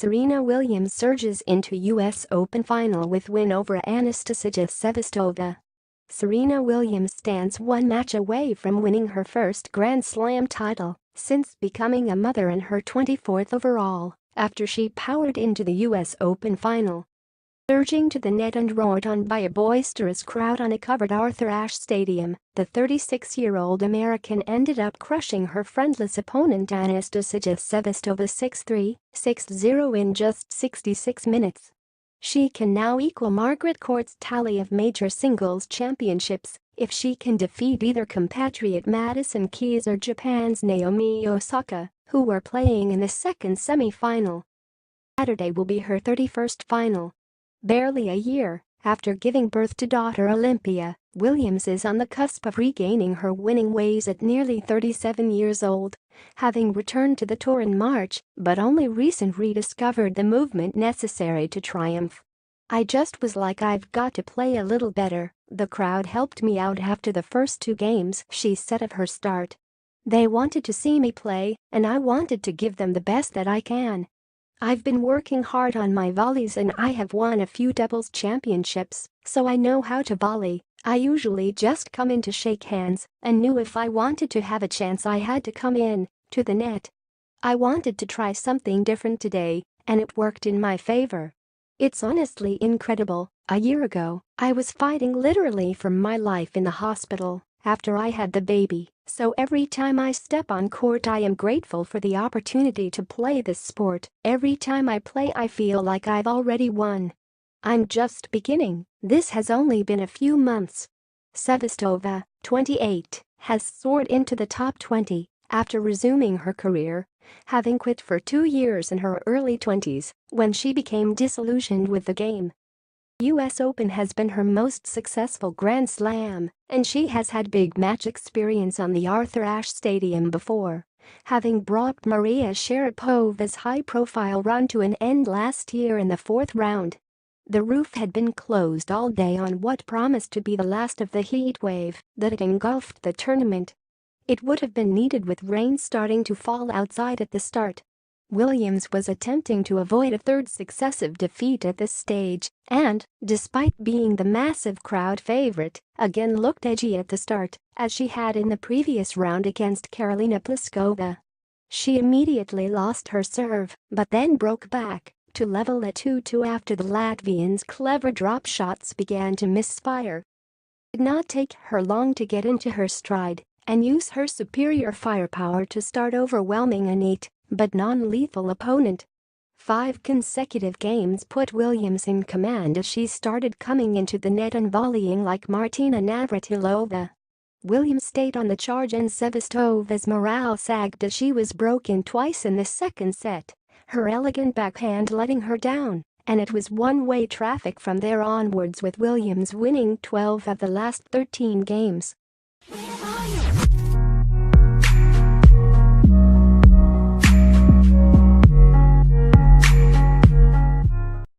Serena Williams surges into US Open final with win over Anastasija Sevastova. Serena Williams stands one match away from winning her first Grand Slam title since becoming a mother in her 24th overall after she powered into the US Open final. Surging to the net and roared on by a boisterous crowd on a covered Arthur Ashe Stadium, the 36-year-old American ended up crushing her friendless opponent Anastasija Sevastova 6-3, 6-0 in just 66 minutes. She can now equal Margaret Court's tally of major singles championships if she can defeat either compatriot Madison Keys or Japan's Naomi Osaka, who are playing in the second semi-final. Saturday will be her 31st final. Barely a year after giving birth to daughter Olympia, Williams is on the cusp of regaining her winning ways at nearly 37 years old, having returned to the tour in March but only recently rediscovered the movement necessary to triumph. "I just was like, I've got to play a little better. The crowd helped me out after the first two games," she said of her start. "They wanted to see me play, and I wanted to give them the best that I can. I've been working hard on my volleys and I have won a few doubles championships, so I know how to volley. I usually just come in to shake hands and knew if I wanted to have a chance I had to come in to the net. I wanted to try something different today, and it worked in my favor. It's honestly incredible. A year ago, I was fighting literally for my life in the hospital after I had the baby, so every time I step on court I am grateful for the opportunity to play this sport. Every time I play I feel like I've already won. I'm just beginning. This has only been a few months." Sevastova, 28, has soared into the top 20 after resuming her career, having quit for 2 years in her early 20s when she became disillusioned with the game. US Open has been her most successful Grand Slam, and she has had big match experience on the Arthur Ashe Stadium before, having brought Maria Sharapova's high-profile run to an end last year in the fourth round. The roof had been closed all day on what promised to be the last of the heat wave that had engulfed the tournament. It would have been needed with rain starting to fall outside at the start. Williams was attempting to avoid a third successive defeat at this stage and, despite being the massive crowd favorite, again looked edgy at the start, as she had in the previous round against Karolina Pliskova. She immediately lost her serve but then broke back to level at 2-2 after the Latvian's clever drop shots began to misfire. It did not take her long to get into her stride and use her superior firepower to start overwhelming a neat but non-lethal opponent. 5 consecutive games put Williams in command as she started coming into the net and volleying like Martina Navratilova. Williams stayed on the charge and Sevastova's morale sagged as she was broken twice in the second set, her elegant backhand letting her down, and it was one-way traffic from there onwards with Williams winning 12 of the last 13 games.